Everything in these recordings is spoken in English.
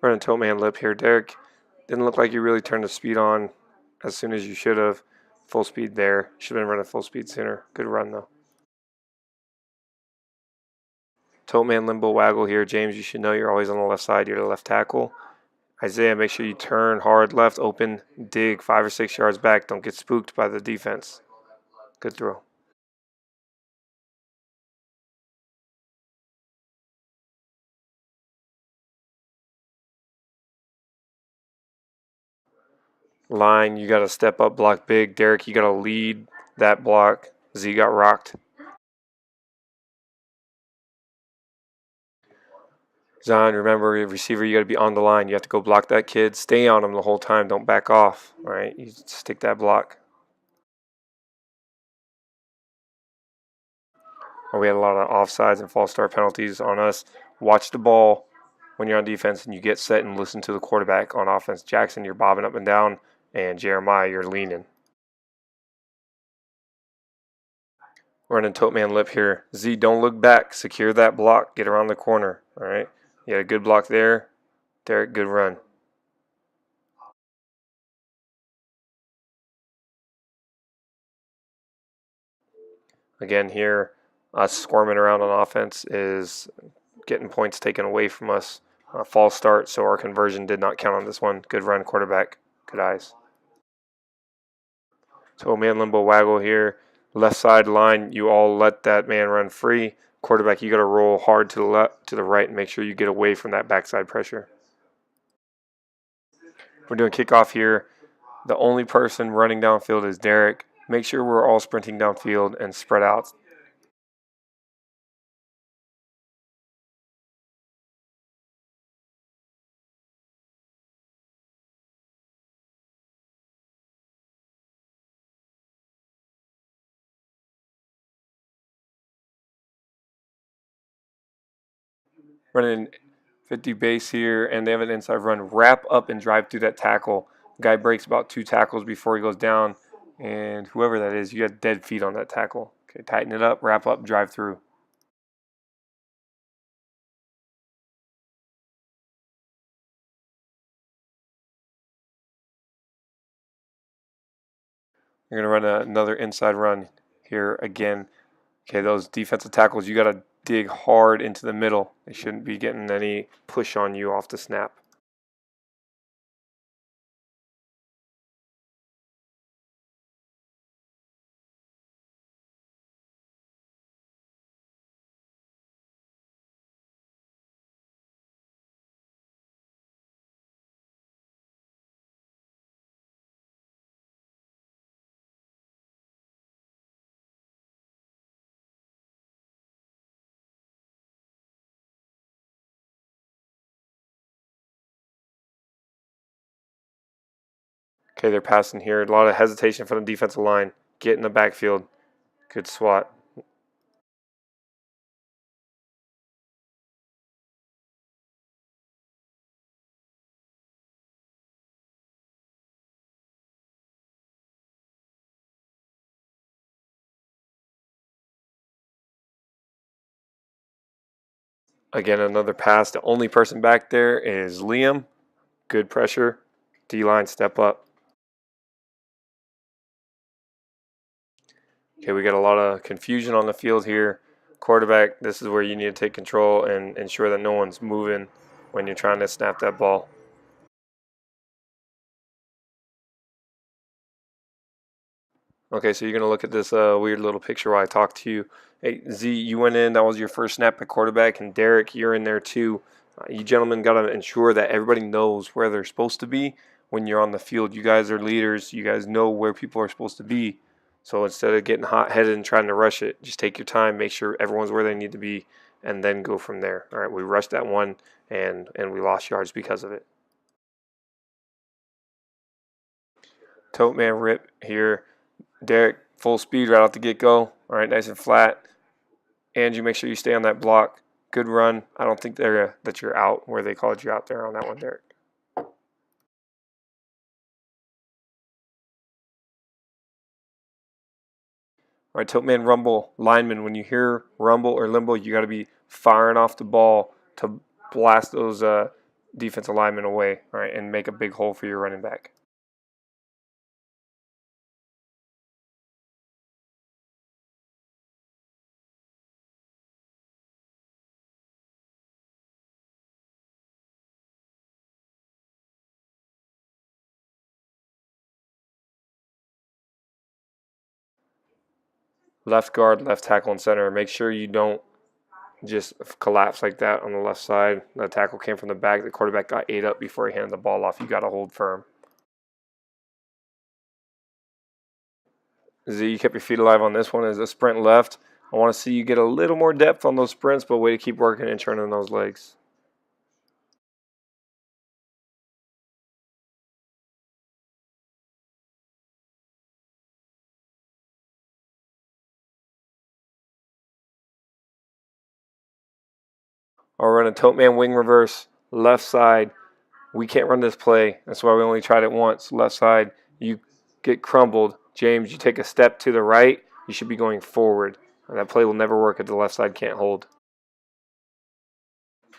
Running tilt man lip here. Derek, didn't look like you really turned the speed on as soon as you should have. Full speed there. Should have been running full speed sooner. Good run though. Tilt man limbo waggle here. James, you should know you're always on the left side. You're the left tackle. Isaiah, make sure you turn hard left, open, dig 5 or 6 yards back. Don't get spooked by the defense. Good throw. Line, you got to step up, block big. Derek, you got to lead that block. Z got rocked. Zion, remember, receiver, you got to be on the line. You have to go block that kid. Stay on him the whole time. Don't back off. All right, you stick that block. We had a lot of offsides and false start penalties on us. Watch the ball when you're on defense and you get set and listen to the quarterback on offense. Jackson, you're bobbing up and down, and Jeremiah, you're leaning. Running tote man lip here. Z, don't look back. Secure that block. Get around the corner. All right. You had a good block there. Derek, good run. Again, here, us squirming around on offense is getting points taken away from us. False start, so our conversion did not count on this one. Good run, quarterback. Good eyes. So man limbo waggle here. Left side line, you all let that man run free. Quarterback, you got to roll hard to the left, to the right, and make sure you get away from that backside pressure. We're doing kickoff here. The only person running downfield is Derek. Make sure we're all sprinting downfield and spread out. Running 50 base here, and they have an inside run. Wrap up and drive through that tackle. Guy breaks about 2 tackles before he goes down, and whoever that is, you got dead feet on that tackle. Okay, tighten it up, wrap up, drive through. You're going to run another inside run here again. Okay, those defensive tackles, you got to dig hard into the middle. They shouldn't be getting any push on you off the snap. Okay, they're passing here. A lot of hesitation from the defensive line. Get in the backfield. Good swat. Again, another pass. The only person back there is Liam. Good pressure. D-line, step up. Okay, we got a lot of confusion on the field here. Quarterback, this is where you need to take control and ensure that no one's moving when you're trying to snap that ball. Okay, so you're going to look at this weird little picture while I talk to you. Hey, Z, you went in. That was your first snap at quarterback. And Derek, you're in there too. You gentlemen got to ensure that everybody knows where they're supposed to be when you're on the field. You guys are leaders. You guys know where people are supposed to be. So instead of getting hot-headed and trying to rush it, just take your time, make sure everyone's where they need to be, and then go from there. All right, we rushed that one, and we lost yards because of it. Tote man rip here. Derek, full speed right off the get-go. All right, nice and flat. Andrew, make sure you stay on that block. Good run. I don't think that you're out where they called you out there on that one, Derek. All right, tilt man rumble. Lineman, when you hear rumble or limbo, you got to be firing off the ball to blast those defensive lineman away, all right, and make a big hole for your running back. Left guard, left tackle, and center. Make sure you don't just collapse like that on the left side. The tackle came from the back. The quarterback got ate up before he handed the ball off. You got to hold firm. Z, you kept your feet alive on this one as a sprint left. I want to see you get a little more depth on those sprints, but way to keep working and turning those legs. Or run a tote man wing reverse, left side. We can't run this play. That's why we only tried it once. Left side, you get crumbled. James, you take a step to the right. You should be going forward. That play will never work if the left side can't hold.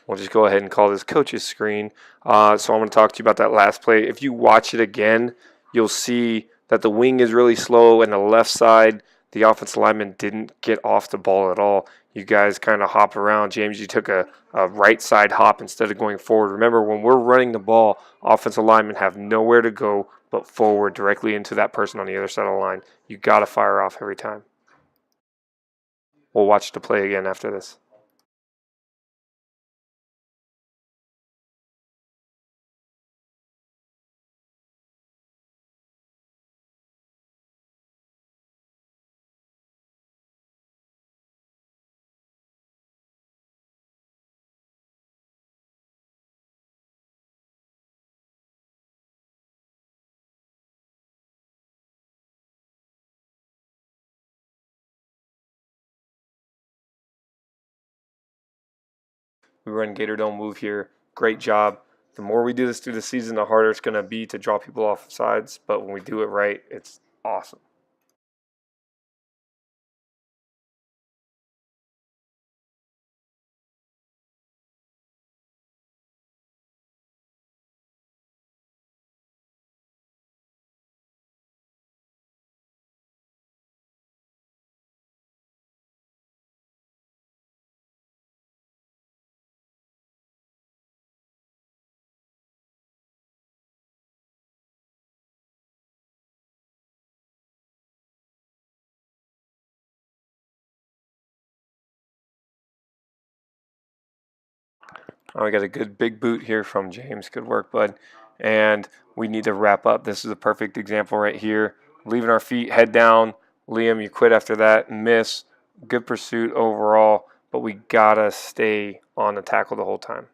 We'll just go ahead and call this coach's screen. So I'm going to talk to you about that last play. If you watch it again, you'll see that the wing is really slow and the left side, the offensive lineman didn't get off the ball at all. You guys kind of hop around. James, you took a right side hop instead of going forward. Remember, when we're running the ball, offensive linemen have nowhere to go but forward directly into that person on the other side of the line. You got to fire off every time. We'll watch the play again after this. We run Gator Don't Move here. Great job. The more we do this through the season, the harder it's going to be to draw people off sides. But when we do it right, it's awesome. Oh, we got a good big boot here from James. Good work, bud. And we need to wrap up. This is a perfect example right here. Leaving our feet, head down. Liam, you quit after that. Miss. Good pursuit overall, but we got to stay on the tackle the whole time.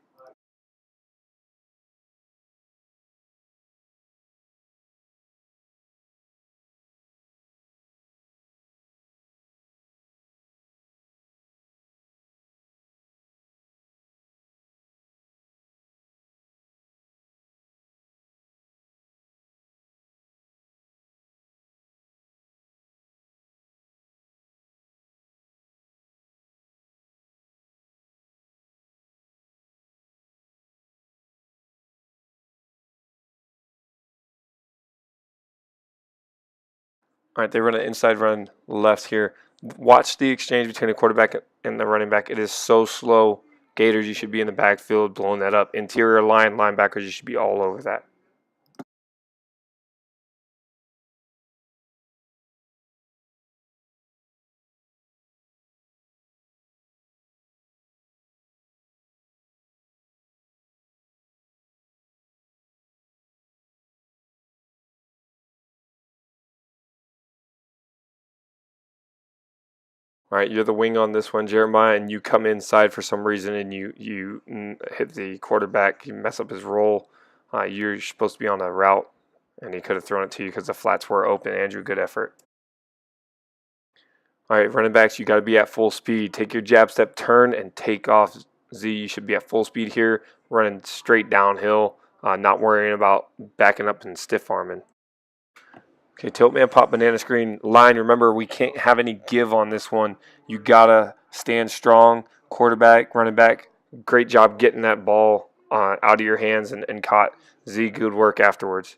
All right, they run an inside run left here. Watch the exchange between the quarterback and the running back. It is so slow. Gators, you should be in the backfield blowing that up. Interior line, linebackers, you should be all over that. All right, you're the wing on this one, Jeremiah, and you come inside for some reason and you hit the quarterback. You mess up his roll. You're supposed to be on a route, and he could have thrown it to you because the flats were open. Andrew, good effort. All right, running backs, you got to be at full speed. Take your jab step, turn, and take off. Z, you should be at full speed here, running straight downhill, not worrying about backing up and stiff arming. Okay, tilt man, pop banana screen line. Remember, we can't have any give on this one. You gotta stand strong. Quarterback, running back, great job getting that ball out of your hands and caught. Z, good work afterwards.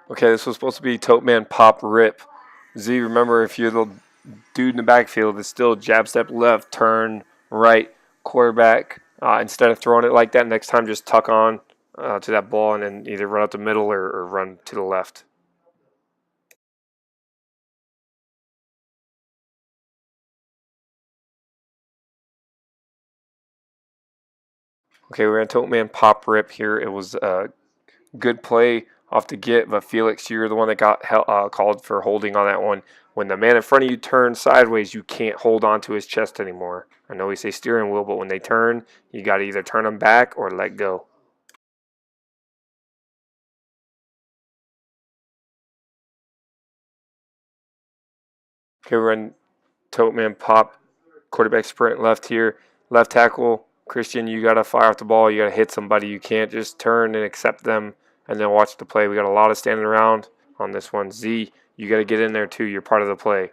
Okay, this was supposed to be Tote Man Pop Rip. Z, remember if you're the dude in the backfield, it's still jab step left, turn right, quarterback. Instead of throwing it like that, next time just tuck on to that ball and then either run up the middle or run to the left. Okay, we're going to Tote Man Pop Rip here. It was a good play off the get, but Felix, you're the one that got called for holding on that one. When the man in front of you turns sideways, you can't hold on to his chest anymore. I know we say steering wheel, but when they turn, you got to either turn them back or let go. Okay, we're in Tote Man Pop, quarterback sprint left here. Left tackle, Christian, you got to fire off the ball. You got to hit somebody. You can't just turn and accept them and then watch the play. We got a lot of standing around on this one. Z, you got to get in there too. You're part of the play.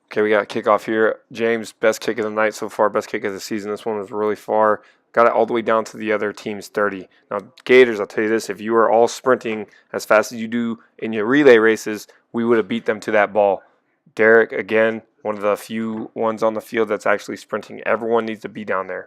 Okay, we got kickoff here. James, best kick of the night so far, best kick of the season. This one was really far. Got it all the way down to the other team's 30. Now, Gators, I'll tell you this, if you were all sprinting as fast as you do in your relay races, we would have beat them to that ball. Derek, again, one of the few ones on the field that's actually sprinting. Everyone needs to be down there.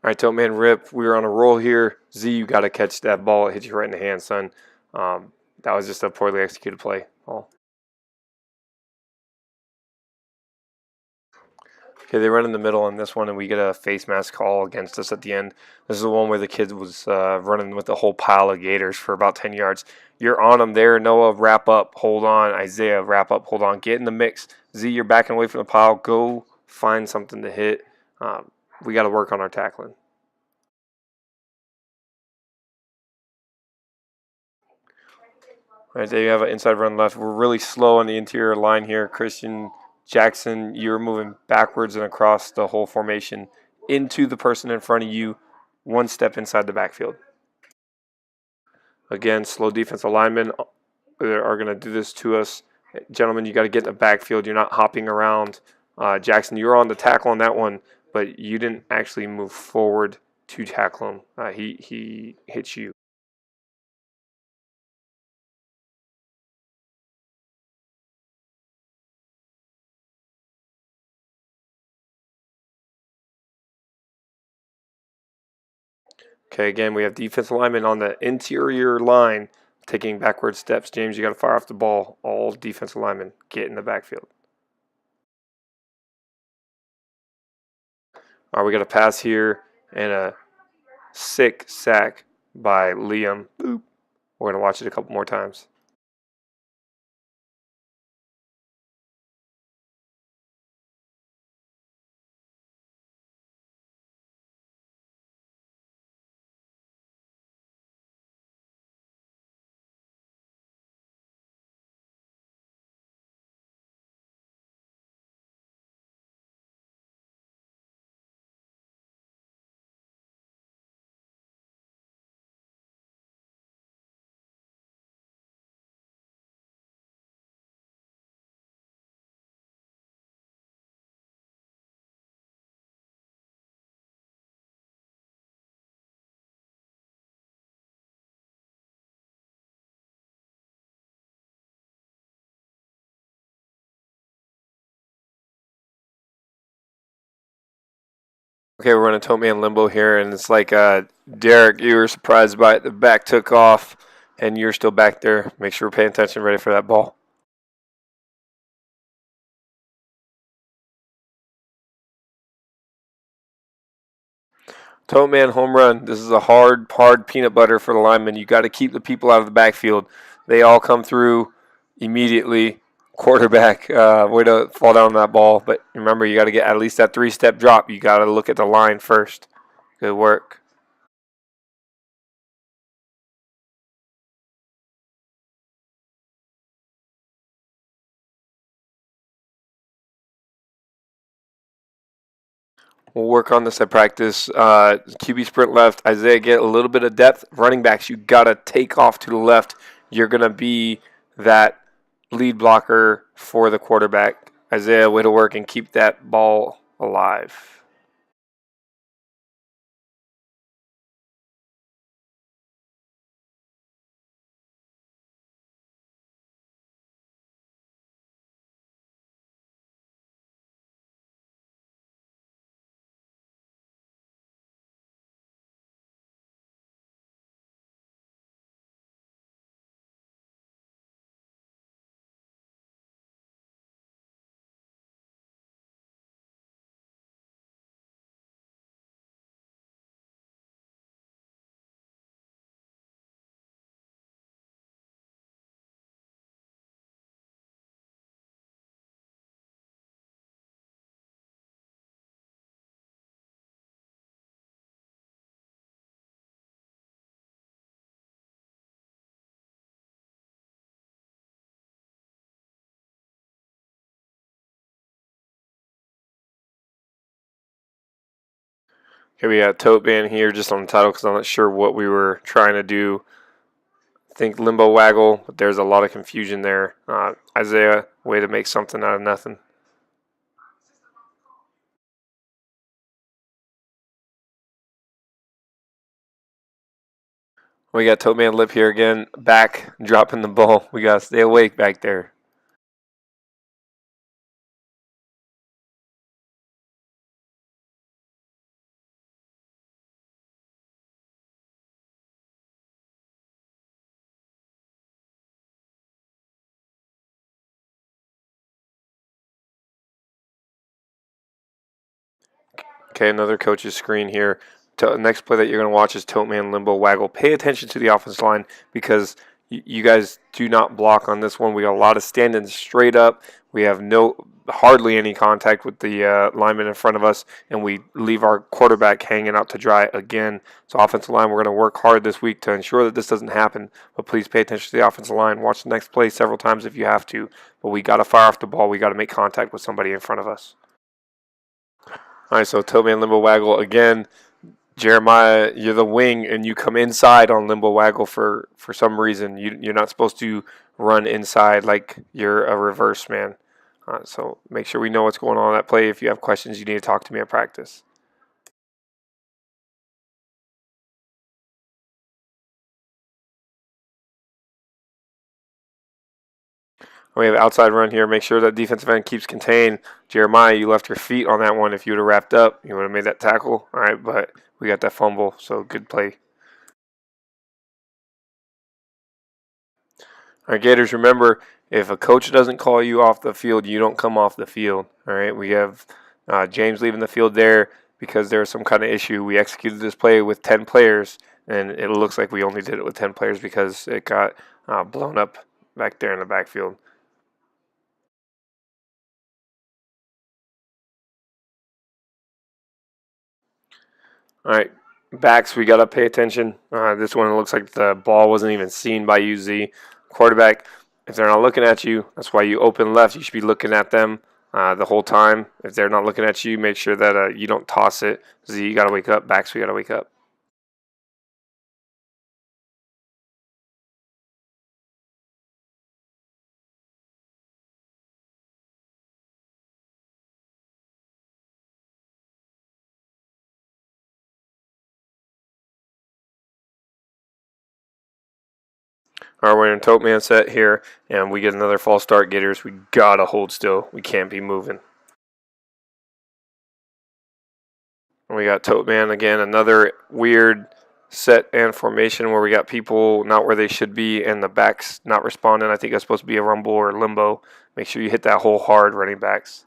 All right, Tote Man Rip, we were on a roll here. Z, you got to catch that ball. It hit you right in the hand, son. That was just a poorly executed play. All. Okay, they run in the middle on this one, and we get a face mask call against us at the end. This is the one where the kid was running with a whole pile of Gators for about 10 yards. You're on them there. Noah, wrap up, hold on. Isaiah, wrap up, hold on. Get in the mix. Z, you're backing away from the pile. Go find something to hit. We got to work on our tackling. All right, there you have an inside run left. We're really slow on the interior line here. Christian Jackson, you're moving backwards and across the whole formation into the person in front of you, one step inside the backfield. Again, slow defense linemen are going to do this to us. Gentlemen, you got to get in the backfield. You're not hopping around. Jackson, you were on the tackle on that one, but you didn't actually move forward to tackle him. He hit you. Okay, again, we have defensive linemen on the interior line taking backward steps. James, you got to fire off the ball. All defensive linemen get in the backfield. All right, we got a pass here and a sick sack by Liam. Boop. We're going to watch it a couple more times. Okay, we're running Tote Man Limbo here, and it's like Derek, you were surprised by it. The back took off, and you're still back there. Make sure we're paying attention, ready for that ball. Tote Man home run. This is a hard peanut butter for the linemen. You got to keep the people out of the backfield. They all come through immediately. Quarterback, way to fall down on that ball. But remember, you got to get at least that 3-step drop. You got to look at the line first. Good work. We'll work on this at practice. QB sprint left. Isaiah, get a little bit of depth. Running backs, you got to take off to the left. You're going to be that lead blocker for the quarterback. Isaiah, way to work and keep that ball alive. Okay, we got Tote Man here just on the title because I'm not sure what we were trying to do. I think Limbo Waggle, but there's a lot of confusion there. Isaiah, way to make something out of nothing. We got Tote Man Lip here again, back dropping the ball. We got to stay awake back there. Okay, another coach's screen here. Next play that you're going to watch is Tote Man Limbo Waggle. Pay attention to the offensive line because you guys do not block on this one. We got a lot of standing straight up. We have hardly any contact with the lineman in front of us, and we leave our quarterback hanging out to dry again. So offensive line, we're going to work hard this week to ensure that this doesn't happen. But please pay attention to the offensive line. Watch the next play several times if you have to. But we got to fire off the ball. We got to make contact with somebody in front of us. All right, so Toby and Limbo Waggle again. Jeremiah, you're the wing, and you come inside on Limbo Waggle for some reason. You're not supposed to run inside like you're a reverse man. So make sure we know what's going on in that play. If you have questions, you need to talk to me at practice. We have outside run here. Make sure that defensive end keeps contained. Jeremiah, you left your feet on that one. If you would have wrapped up, you would have made that tackle. All right, but we got that fumble, so good play. All right, Gators, remember, if a coach doesn't call you off the field, you don't come off the field. All right, we have James leaving the field there because there was some kind of issue. We executed this play with 10 players, and it looks like we only did it with 10 players because it got blown up back there in the backfield. All right, backs, we got to pay attention. This one, it looks like the ball wasn't even seen by UZ. Quarterback, if they're not looking at you, that's why you open left. You should be looking at them the whole time. If they're not looking at you, make sure that you don't toss it. Z, you got to wake up. Backs, we got to wake up. All right, we're in tote man set here, and we get another false start. Gators, we got to hold still. We can't be moving. We got Tote Man again, another weird set and formation where we got people not where they should be and the backs not responding. I think that's supposed to be a rumble or limbo. Make sure you hit that hole hard, running backs.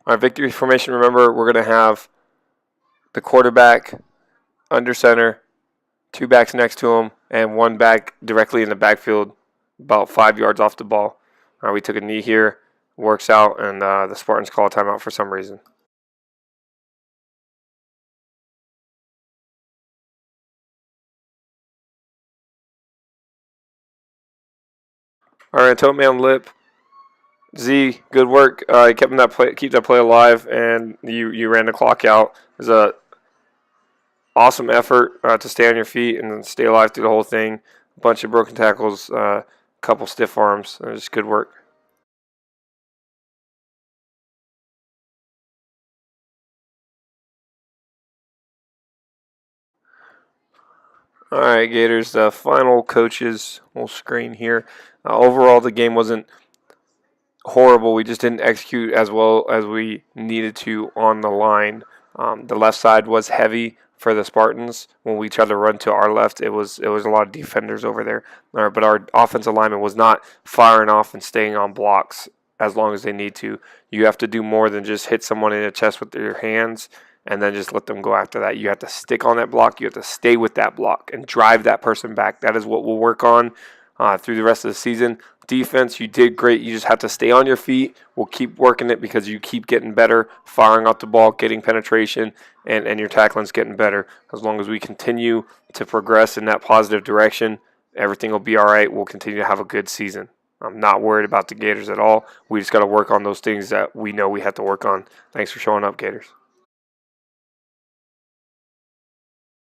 Our victory formation, remember, we're going to have the quarterback under center, two backs next to him, and one back directly in the backfield, about 5 yards off the ball. All right, we took a knee here, works out, and the Spartans call a timeout for some reason. All right, Tote Man lip. Z, good work. You kept keep that play alive, and you ran the clock out. It was a awesome effort to stay on your feet and stay alive through the whole thing. A bunch of broken tackles, a couple stiff arms. It was good work. All right, Gators. The final coaches will screen here. Overall, the game wasn't horrible. We just didn't execute as well as we needed to on the line. The left side was heavy for the Spartans. When we tried to run to our left, it was a lot of defenders over there. But our offensive lineman was not firing off and staying on blocks as long as they need to. You have to do more than just hit someone in the chest with your hands and then just let them go after that. You have to stick on that block. You have to stay with that block and drive that person back. That is what we'll work on through the rest of the season. Defense, you did great. You just have to stay on your feet. We'll keep working it because you keep getting better, firing off the ball, getting penetration, and your tackling's getting better. As long as we continue to progress in that positive direction, everything will be all right. We'll continue to have a good season. I'm not worried about the Gators at all. We just got to work on those things that we know we have to work on. Thanks for showing up, Gators.